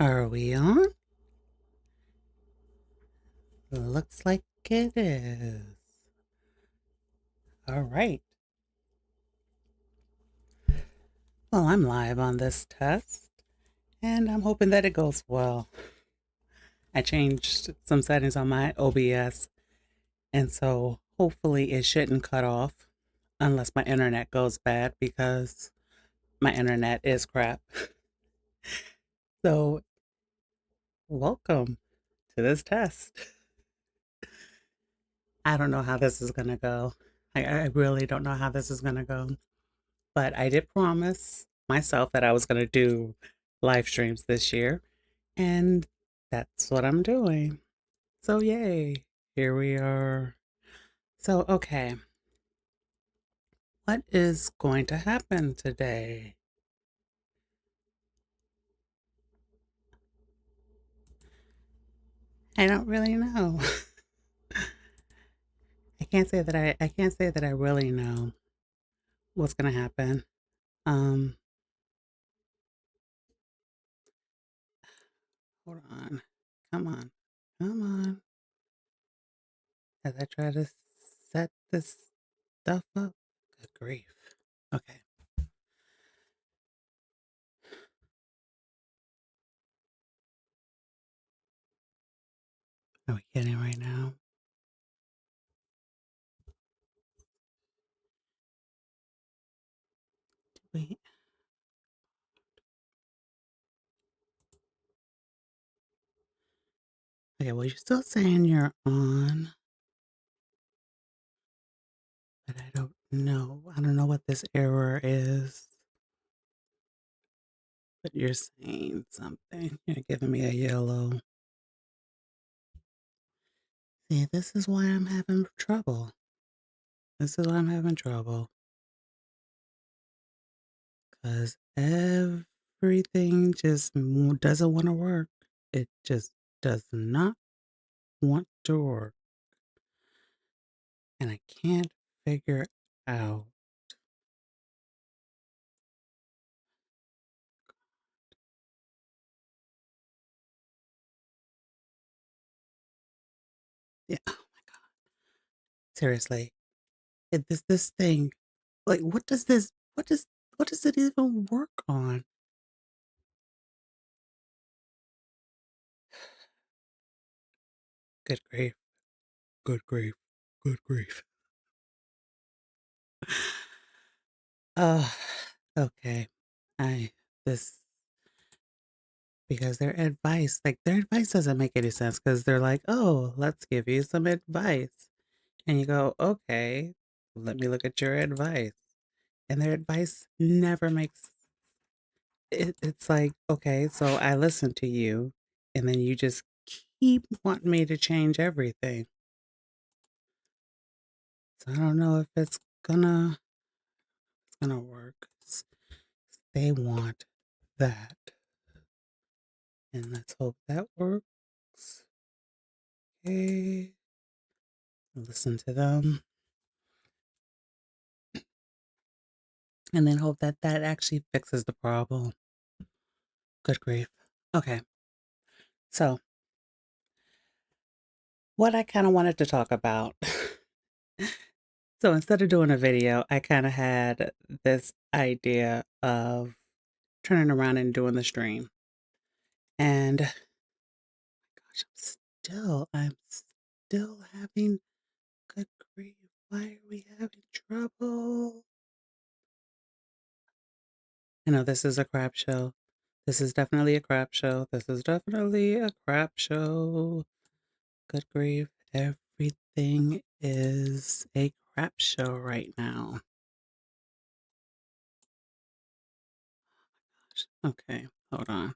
Are we on? Looks like it is. All right. Well, I'm live on this test, and I'm hoping that it goes well. I changed some settings on my OBS, and so hopefully it shouldn't cut off unless my internet goes bad because my internet is crap. So, welcome to this test. I don't know how this is going to go. I really don't know how this is going to go. But I did promise myself that I was going to do live streams this year, and that's what I'm doing. So, yay, here we are. So, okay, what is going to happen today? I don't really know. I can't say that I really know what's going to happen. Um, Hold on. Come on. Come on. As I try to set this stuff up. Good grief. Okay. Are we kidding right now? Wait. Okay, well, you're still saying you're on, but I don't know. I don't know what this error is, but you're saying something. You're giving me a yellow. See, this is why I'm having trouble. This is why I'm having trouble. Because everything just doesn't want to work. It just does not want to work. And I can't figure out. Yeah, oh my God. Seriously. This thing, like, what does it even work on? Good grief. Good grief. Good grief. Oh, okay. I this because their advice doesn't make any sense because they're like, "Oh, let's give you some advice." And you go, "Okay, let me look at your advice." And their advice never makes it's like, "Okay, so I listen to you, and then you just keep wanting me to change everything." So I don't know if it's gonna work. They want that. And let's hope that works. Okay. Listen to them. And then hope that that actually fixes the problem. Good grief. Okay. So, what I kind of wanted to talk about. So, instead of doing a video, I kind of had this idea of turning around and doing the stream. And gosh, I'm still having good grief. Why are we having trouble? I know this is a crap show. This is definitely a crap show. This is definitely a crap show. Good grief. Everything is a crap show right now. Okay, hold on.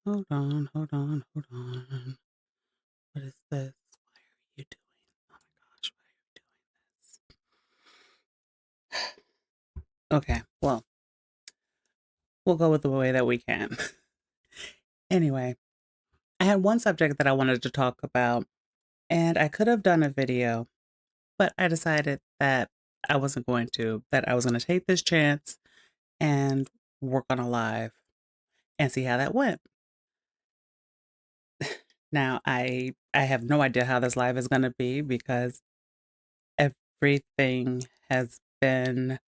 Hold on, hold on, hold on. What is this? Why are you doing? Oh my gosh, why are you doing this? Okay, well, we'll go with the way that we can. Anyway, I had one subject that I wanted to talk about, and I could have done a video, but I decided that I wasn't going to, that I was going to take this chance and work on a live. and see how that went. Now, I have no idea how this live is gonna be because everything has been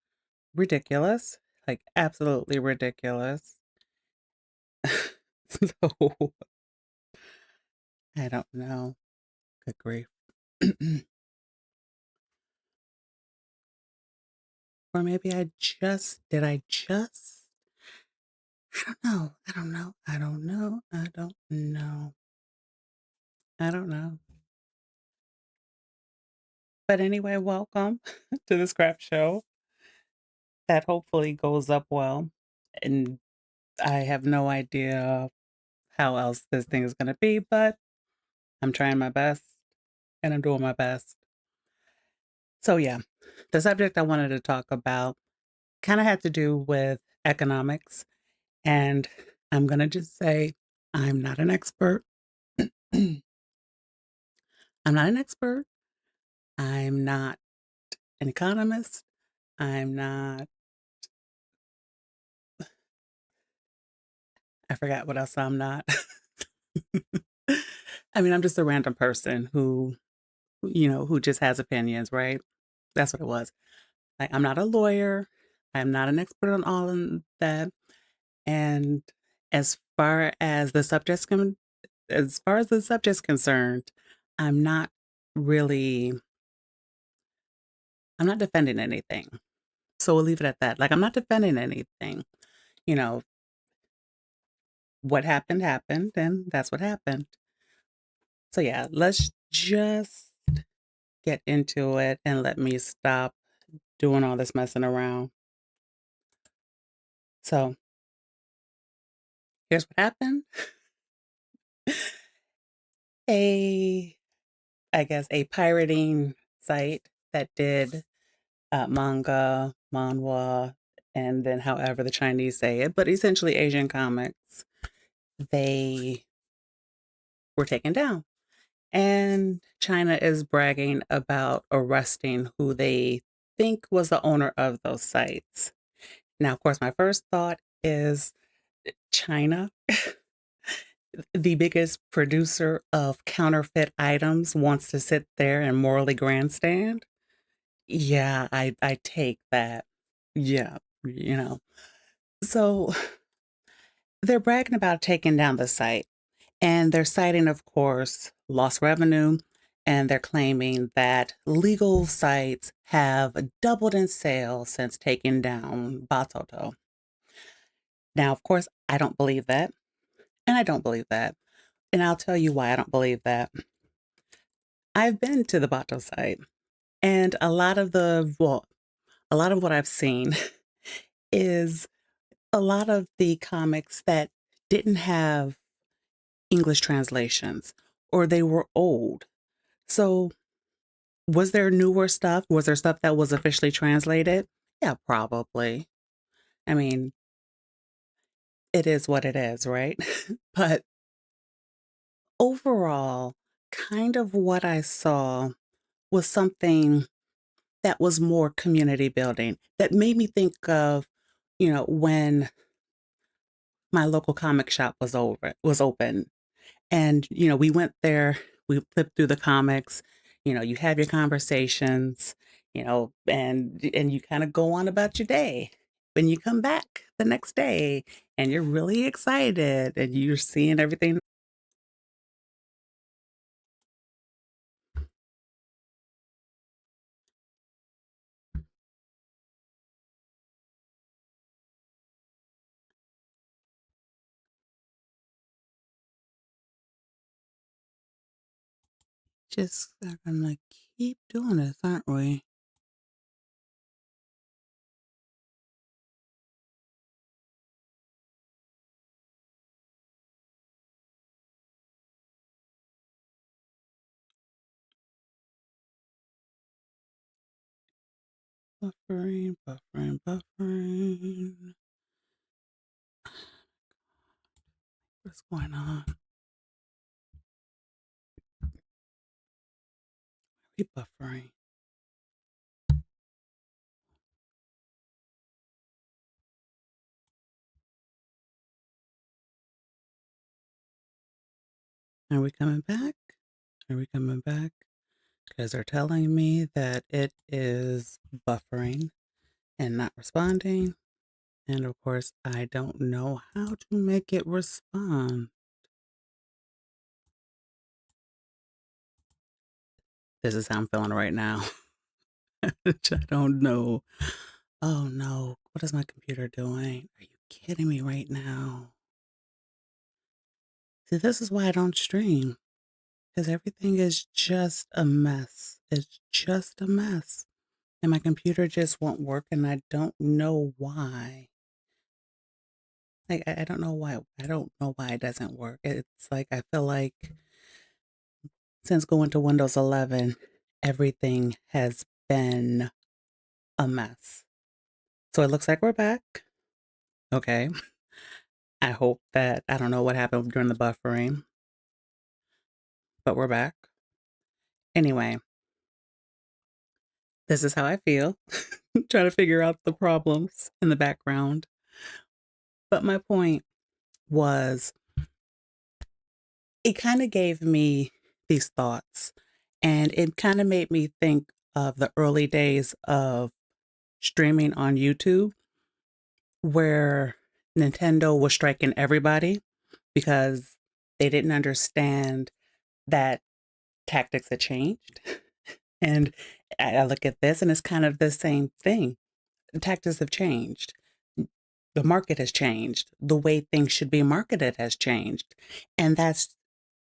ridiculous, like, absolutely ridiculous. So, I don't know. Good grief. Or maybe I just I don't know. I don't know. I don't know. I don't know. I don't know. But anyway, welcome to the scrap show that hopefully goes up well. And I have no idea how else this thing is going to be, but I'm trying my best and I'm doing my best. So, yeah, the subject I wanted to talk about kind of had to do with economics. And I'm going to just say I'm not an expert. I'm not an expert. I'm not an economist. I'm not, I forgot what else I'm not. I mean, I'm just a random person who just has opinions, right? That's what it was. Like, I'm not a lawyer. I'm not an expert on all of that. And as far as the subject's con- as far as the subject's concerned, I'm not really, I'm not defending anything. So we'll leave it at that. Like, I'm not defending anything. You know, what happened happened, and that's what happened. So yeah, let's just get into it and let me stop doing all this messing around. So here's what happened. A, I guess, a pirating site that did manga, manhwa, and then however the Chinese say it, but essentially Asian comics, they were taken down. And China is bragging about arresting who they think was the owner of those sites. Now, of course, my first thought is China, the biggest producer of counterfeit items, wants to sit there and morally grandstand. Yeah, I take that. Yeah, you know. So they're bragging about taking down the site, and they're citing, of course, lost revenue, and they're claiming that legal sites have doubled in sales since taking down Batoto. Now, of course, I don't believe that, and I don't believe that. And I'll tell you why I don't believe that. I've been to the Bato site, and a lot of what I've seen is a lot of the comics that didn't have English translations or they were old. So, was there newer stuff? Was there stuff that was officially translated? Yeah, probably. I mean, it is what it is, right? But overall, kind of what I saw was something that was more community building that made me think of, when my local comic shop was open. And, we went there, we flipped through the comics, you have your conversations, and you kind of go on about your day. When you come back the next day and you're really excited and you're seeing everything, just are gonna keep doing this, aren't we? Buffering, buffering, buffering. What's going on? Keep buffering. Are we coming back? Are we coming back? Because they're telling me that it is buffering and not responding. And of course, I don't know how to make it respond. This is how I'm feeling right now. Which I don't know. Oh no, what is my computer doing? Are you kidding me right now? See, this is why I don't stream. Because everything is just a mess. It's just a mess. And my computer just won't work, and I don't know why. Like, I don't know why. I don't know why it doesn't work. It's like I feel like since going to Windows 11, everything has been a mess. So it looks like we're back. Okay. I hope that I don't know what happened during the buffering, but we're back. Anyway, this is how I feel. Trying to figure out the problems in the background. But my point was it kind of gave me these thoughts, and it kind of made me think of the early days of streaming on YouTube where Nintendo was striking everybody because they didn't understand that tactics had changed. And I look at this and it's kind of the same thing. Tactics have changed. The market has changed. The way things should be marketed has changed. And that's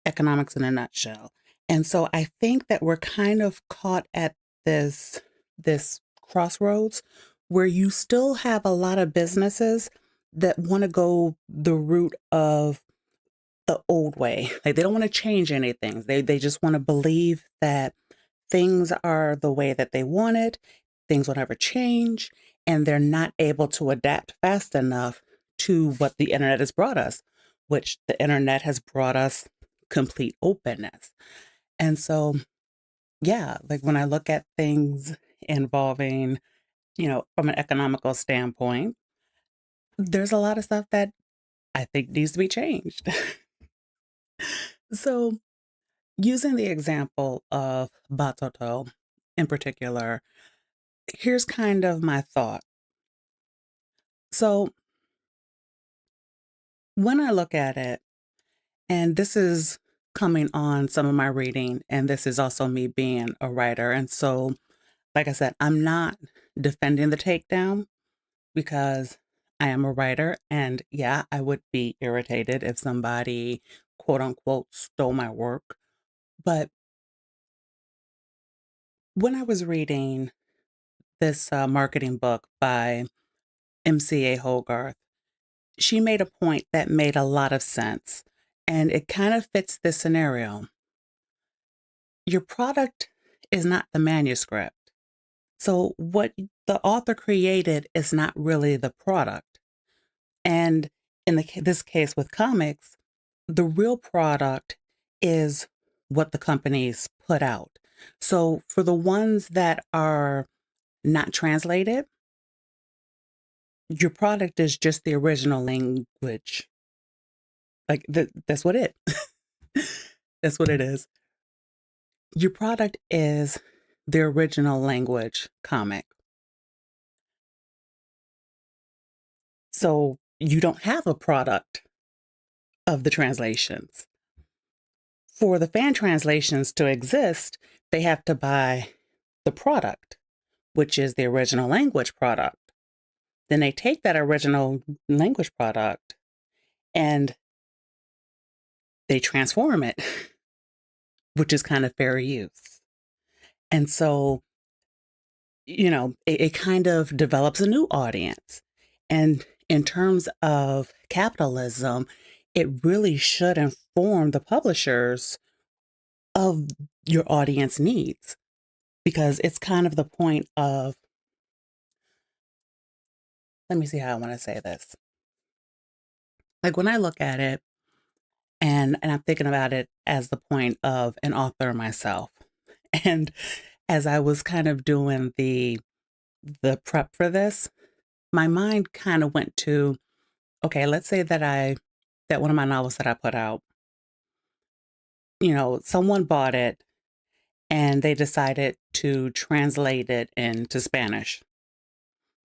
economics in a nutshell. And so I think that we're kind of caught at this crossroads where you still have a lot of businesses that want to go the route of the old way. Like they don't want to change anything. They just want to believe that things are the way that they want it. Things will never change, and they're not able to adapt fast enough to what the internet has brought us, which the internet has brought us complete openness. And so, yeah, like when I look at things involving, from an economical standpoint, there's a lot of stuff that I think needs to be changed. So, using the example of Batoto in particular, here's kind of my thought. So, when I look at it, and this is coming on some of my reading, and this is also me being a writer. And so, like I said, I'm not defending the takedown because I am a writer. And yeah, I would be irritated if somebody, quote unquote, stole my work. But when I was reading this marketing book by MCA Hogarth, she made a point that made a lot of sense. And it kind of fits this scenario. Your product is not the manuscript. So, what the author created is not really the product. And in this case with comics, the real product is what the companies put out. So, for the ones that are not translated, your product is just the original language. Like, that's what it. That's what it is. Your product is the original language comic. So you don't have a product of the translations. For the fan translations to exist, they have to buy the product, which is the original language product. Then they take that original language product and they transform it, which is kind of fair use. And so, it kind of develops a new audience. And in terms of capitalism, it really should inform the publishers of your audience needs because it's kind of the point of, let me see how I want to say this. Like when I look at it and I'm thinking about it as the point of an author myself. And as I was kind of doing the prep for this, my mind kind of went to, okay, let's say that one of my novels that I put out, someone bought it and they decided to translate it into Spanish.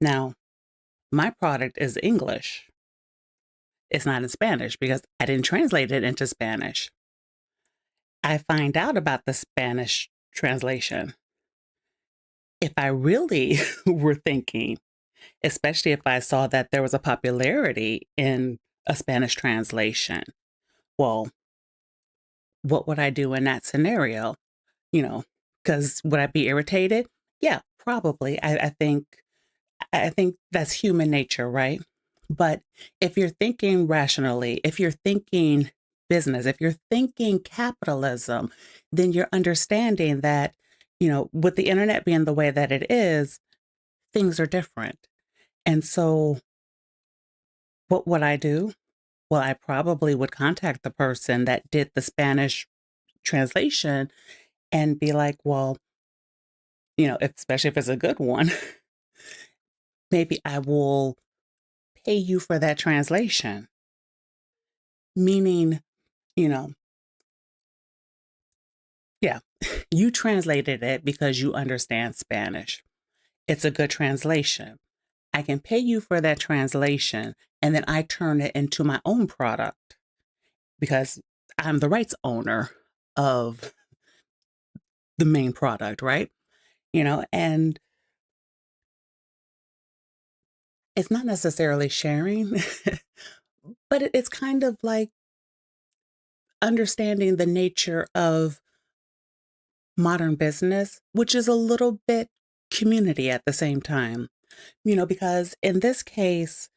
Now, my product is English. It's not in Spanish because I didn't translate it into Spanish. I find out about the Spanish translation. If I really were thinking, especially if I saw that there was a popularity in a Spanish translation, well, what would I do in that scenario? Because would I be irritated? Yeah, probably. I think that's human nature, right? But if you're thinking rationally, if you're thinking business, if you're thinking capitalism, then you're understanding that, with the internet being the way that it is, things are different. And so, what would I do? Well, I probably would contact the person that did the Spanish translation and be like, well, especially if it's a good one, maybe I will pay you for that translation. Meaning, you know, yeah, you translated it because you understand Spanish. It's a good translation. I can pay you for that translation and then I turn it into my own product because I'm the rights owner of the main product, right? And it's not necessarily sharing, but it's kind of like understanding the nature of modern business, which is a little bit community at the same time. Because in this case,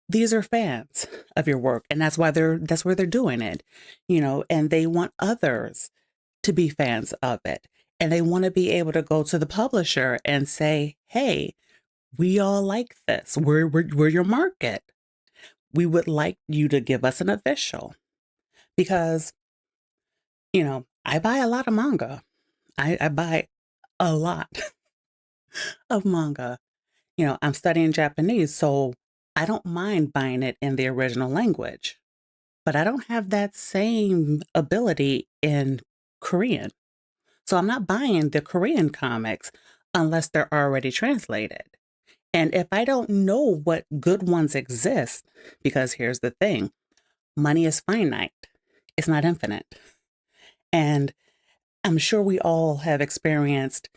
these are fans of your work and that's where they're doing it. And they want others to be fans of it. And they want to be able to go to the publisher and say, "Hey, we all like this. We're your market. We would like you to give us an official." Because, I buy a lot of manga. I buy a lot of manga. I'm studying Japanese, so I don't mind buying it in the original language. But I don't have that same ability in Korean. So I'm not buying the Korean comics unless they're already translated. And if I don't know what good ones exist, because here's the thing, money is finite, it's not infinite. And I'm sure we all have experienced,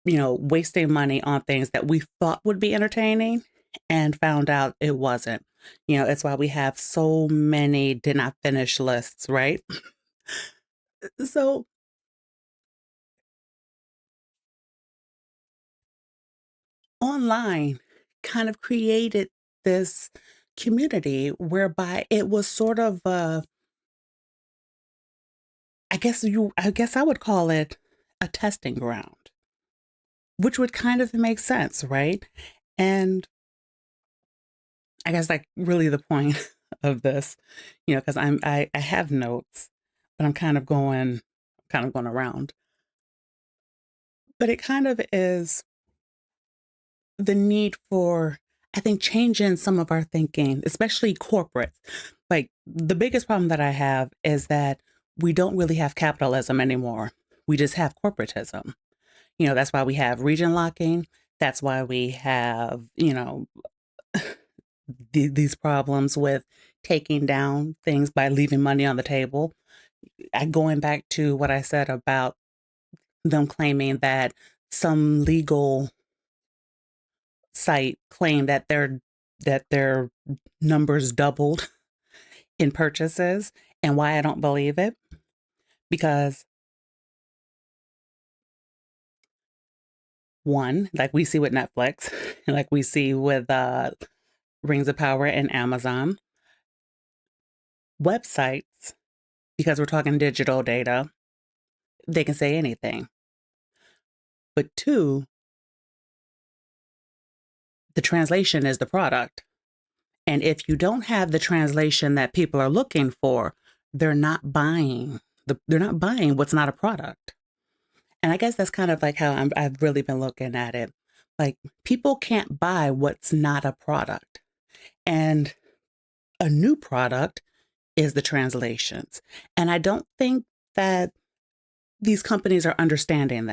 wasting money on things that we thought would be entertaining and found out it wasn't. It's why we have so many did not finish lists, right? So online kind of created this community whereby it was sort of I guess I would call it a testing ground, which would kind of make sense, right? And I guess like really the point of this, because I have notes, but I'm kind of going around. But it kind of is the need for, I think, changing some of our thinking, especially corporate. Like the biggest problem that I have is that we don't really have capitalism anymore. We just have corporatism. That's why we have region locking. That's why we have, these problems with taking down things by leaving money on the table. Going back to what I said about them claiming that some legal site claimed that their numbers doubled in purchases, and why I don't believe it, because one, like we see with Netflix, like we see with Rings of Power and Amazon websites, because we're talking digital data, they can say anything. But two, the translation is the product. And if you don't have the translation that people are looking for, they're not buying they're not buying what's not a product. And I guess that's kind of like how I've really been looking at it. Like people can't buy what's not a product. And a new product is the translations. And I don't think that these companies are understanding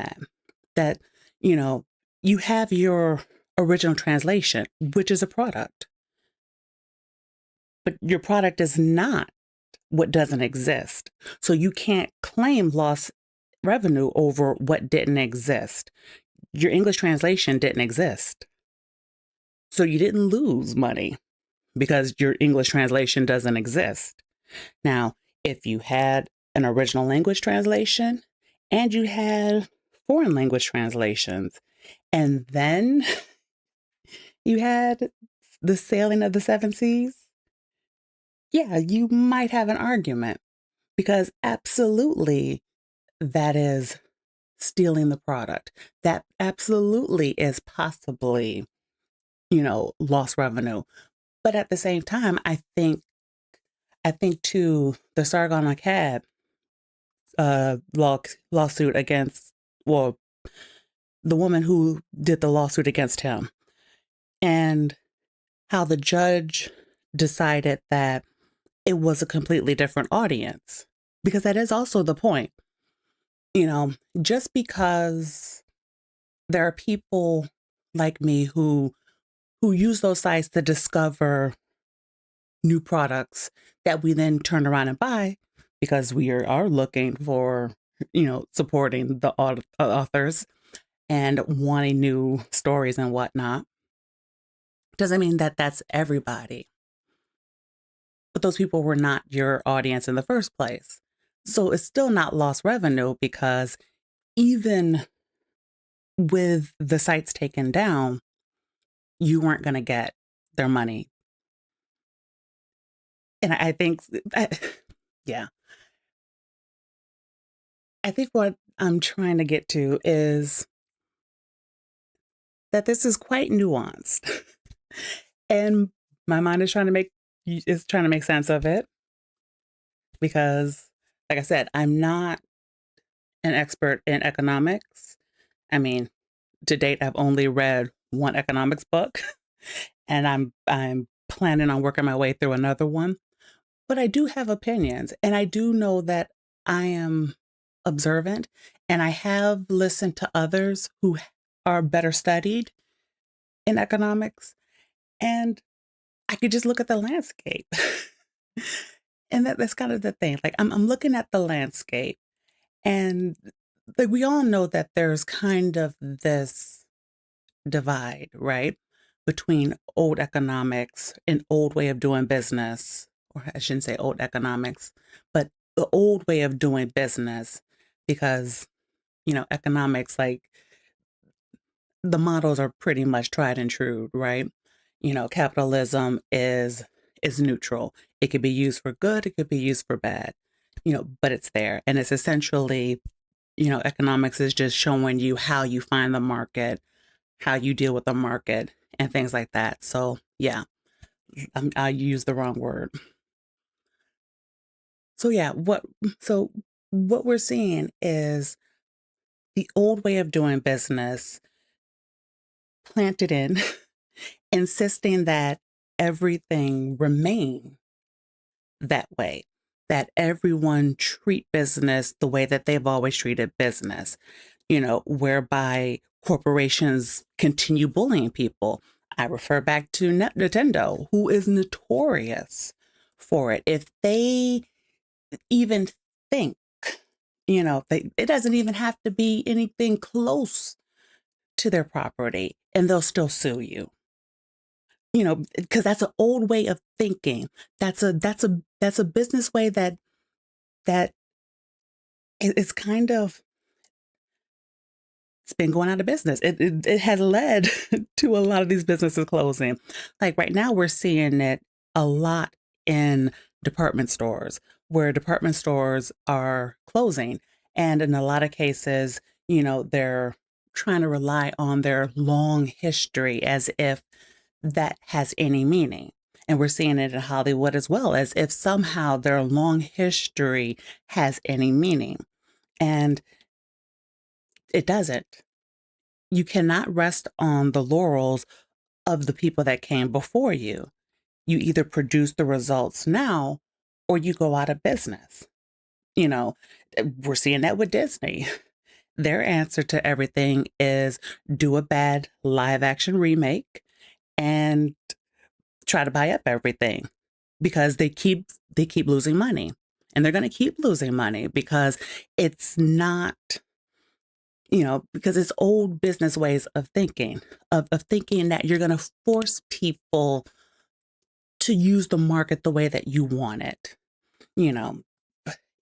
that, you know, you have your original translation, which is a product, but your product is not what doesn't exist. So you can't claim lost revenue over what didn't exist. Your English translation didn't exist. So you didn't lose money because your English translation doesn't exist. Now, if you had an original language translation and you had foreign language translations, and then you had the sailing of the seven seas, yeah, you might have an argument because absolutely that is stealing the product. That absolutely is possibly, lost revenue. But at the same time, I think too the Sargon Akkad lawsuit against, well, the woman who did the lawsuit against him, and how the judge decided that it was a completely different audience, because that is also the point. Just because there are people like me who use those sites to discover new products that we then turn around and buy because we are looking for, supporting the authors and wanting new stories and whatnot, doesn't mean that that's everybody. But those people were not your audience in the first place. So it's still not lost revenue, because even with the sites taken down, you weren't going to get their money. And I think, yeah, I think what I'm trying to get to is that this is quite nuanced. And my mind is trying to make sense of it, because, like I said, I'm not an expert in economics. I mean, to date, I've only read one economics book, and I'm planning on working my way through another one. But I do have opinions, and I do know that I am observant, and I have listened to others who are better studied in economics, and I could just look at the landscape. And that's kind of the thing. Like, I'm looking at the landscape, and like we all know that there's kind of this divide, right? Between old economics and old way of doing business, or I shouldn't say old economics, but the old way of doing business, because, economics, like, the models are pretty much tried and true, right? Capitalism is neutral. It could be used for good, it could be used for bad, but it's there. And it's essentially, economics is just showing you how you find the market, how you deal with the market, and things like that. So, yeah, I used the wrong word. So, yeah, what we're seeing is the old way of doing business planted in, insisting that everything remain that way, that everyone treat business the way that they've always treated business, whereby corporations continue bullying people. I refer back to Nintendo, who is notorious for it. If they even think, it doesn't even have to be anything close to their property, and they'll still sue you. Because that's an old way of thinking. That's a business way that it's kind of, it's been going out of business. It has led to a lot of these businesses closing. Like right now, we're seeing it a lot in department stores, where department stores are closing. And in a lot of cases, they're trying to rely on their long history as if that has any meaning. And we're seeing it in Hollywood as well, as if somehow their long history has any meaning. And it doesn't. You cannot rest on the laurels of the people that came before you. You either produce the results now or you go out of business. You know, we're seeing that with Disney. Their answer to everything is do a bad live action remake and try to buy up everything because they keep losing money. And they're going to keep losing money because it's not, because it's old business ways of thinking, of thinking that you're going to force people to use the market the way that you want it. You know,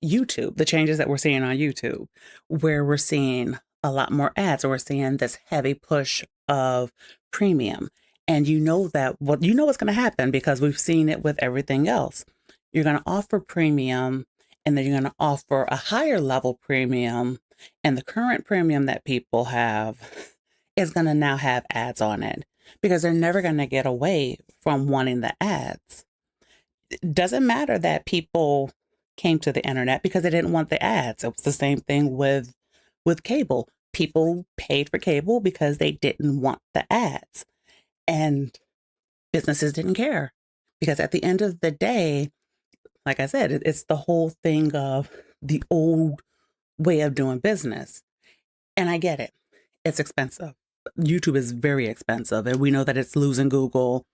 YouTube, the changes that we're seeing on YouTube, where we're seeing a lot more ads, or we're seeing this heavy push of premium. And you know that, well, you know what's going to happen because we've seen it with everything else. You're going to offer premium, and then you're going to offer a higher level premium. And the current premium that people have is going to now have ads on it because they're never going to get away from wanting the ads. It doesn't matter that people came to the internet because they didn't want the ads. It was the same thing with cable. People paid for cable because they didn't want the ads. And businesses didn't care because at the end of the day, like I said, it's the whole thing of the old way of doing business. And I get it. It's expensive. YouTube is very expensive, and we know that it's losing Google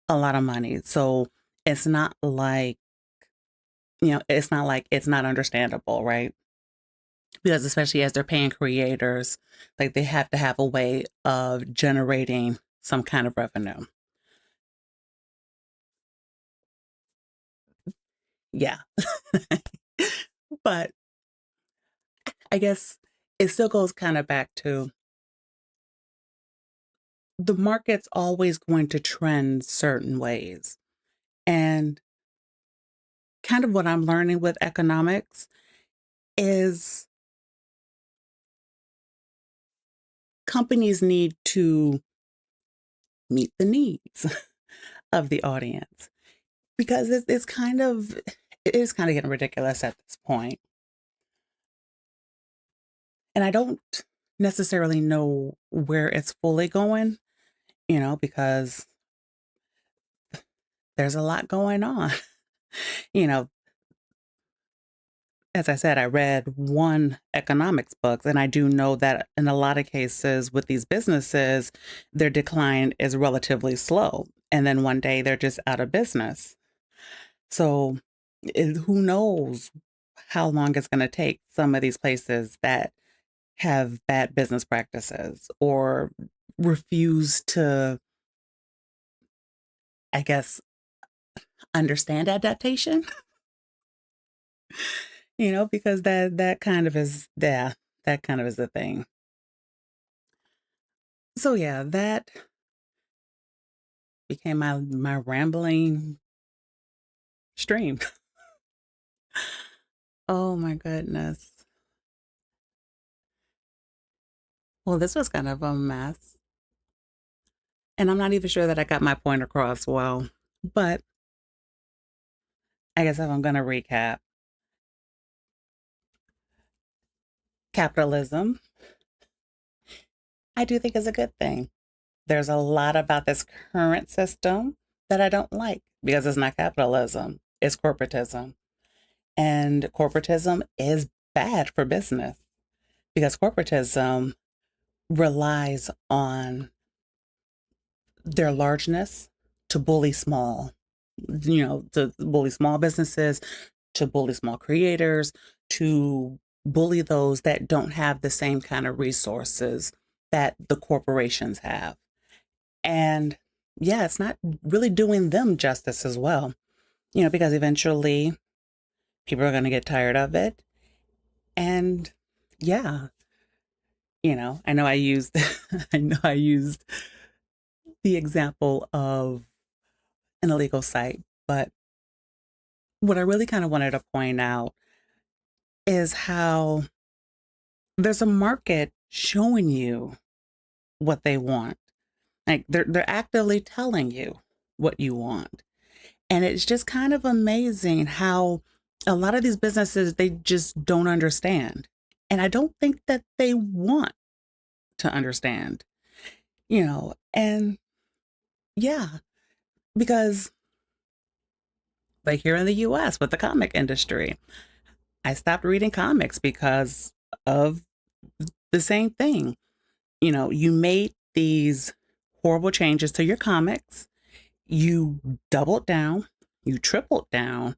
a lot of money. So it's not like, it's not like it's not understandable, right? Because especially as they're paying creators, like they have to have a way of generating some kind of revenue. Yeah. But I guess it still goes kind of back to the market's always going to trend certain ways. And kind of what I'm learning with economics is companies need to meet the needs of the audience because it is kind of getting ridiculous at this point. And I don't necessarily know where it's fully going, because there's a lot going on. you know, as I said, I read one economics book, and I do know that in a lot of cases with these businesses, their decline is relatively slow. And then one day they're just out of business. So who knows how long it's going to take some of these places that have bad business practices or refuse to, I guess, understand adaptation, because that kind of is, yeah, that kind of is the thing. So yeah, that became my rambling stream. Oh my goodness. Well, this was kind of a mess. And I'm not even sure that I got my point across well. But I guess if I'm going to recap, capitalism, I do think is a good thing. There's a lot about this current system that I don't like because it's not capitalism, it's corporatism. And corporatism is bad for business because corporatism relies on their largeness to bully small, to bully small businesses, to bully small creators, to bully those that don't have the same kind of resources that the corporations have. And yeah, it's not really doing them justice as well, because eventually people are going to get tired of it. And yeah, I know I used, I know I used the example of an illegal site, but what I really kind of wanted to point out is how there's a market showing you what they want. Like they're actively telling you what you want. And it's just kind of amazing how a lot of these businesses they just don't understand. And I don't think that they want to understand, and yeah, because like here in the US with the comic industry, I stopped reading comics because of the same thing. You know, you made these horrible changes to your comics, you doubled down, you tripled down,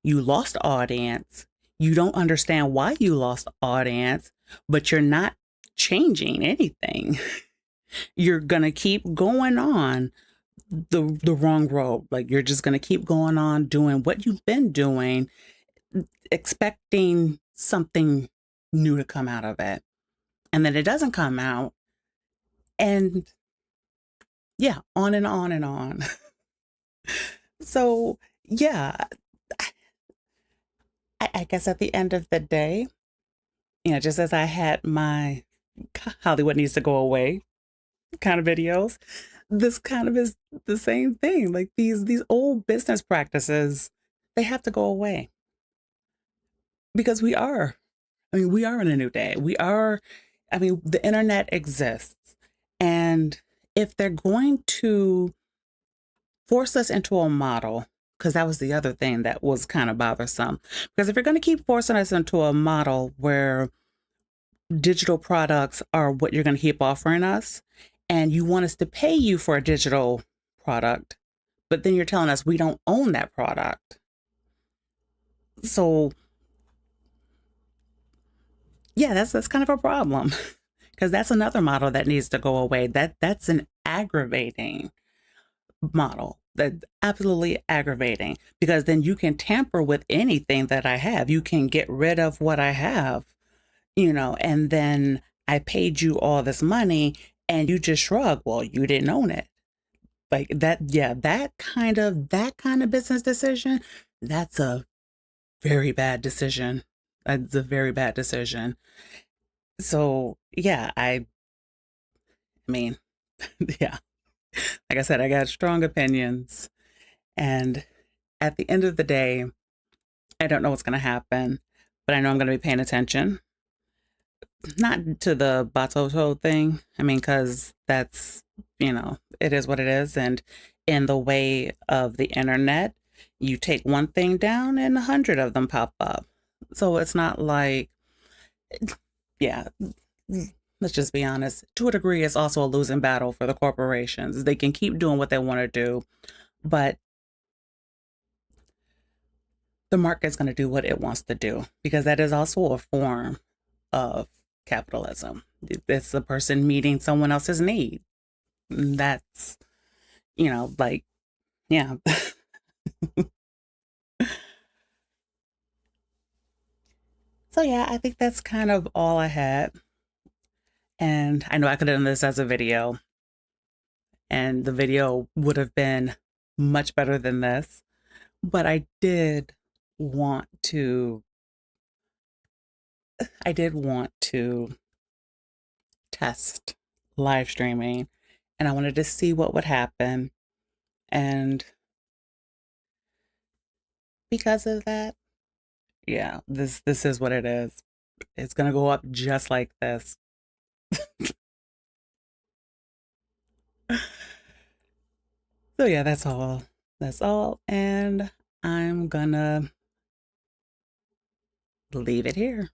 you lost audience, you don't understand why you lost audience, but you're not changing anything. You're gonna keep going on the wrong road. Like you're just gonna keep going on doing what you've been doing, expecting something new to come out of it. And then it doesn't come out. And yeah, on and on and on. So yeah, I guess at the end of the day, just as I had my Hollywood needs to go away kind of videos, this kind of is the same thing. Like these old business practices, they have to go away because we are in a new day. The internet exists. And if they're going to force us into a model, because that was the other thing that was kind of bothersome, because if you're going to keep forcing us into a model where digital products are what you're going to keep offering us, and you want us to pay you for a digital product, but then you're telling us we don't own that product. So yeah, that's kind of a problem because that's another model that needs to go away. That's an aggravating model. That's absolutely aggravating because then you can tamper with anything that I have. You can get rid of what I have, and then I paid you all this money and you just shrug, well, you didn't own it. Like that, yeah, that kind of business decision, that's a very bad decision. That's a very bad decision. So yeah, I mean, yeah, like I said, I got strong opinions. And at the end of the day, I don't know what's going to happen, but I know I'm going to be paying attention. Not to the Batoto thing. I mean, because that's, it is what it is. And in the way of the internet, you take one thing down and 100 of them pop up. So it's not like, yeah, let's just be honest. To a degree, it's also a losing battle for the corporations. They can keep doing what they want to do, but the market's going to do what it wants to do because that is also a form of capitalism. It's a person meeting someone else's need. That's, like, yeah. So, yeah, I think that's kind of all I had. And I know I could have done this as a video, and the video would have been much better than this. But want to, I did want to test live streaming and I wanted to see what would happen. And because of that, yeah, this is what it is. It's gonna go up just like this. So yeah, that's all. That's all. And I'm gonna leave it here.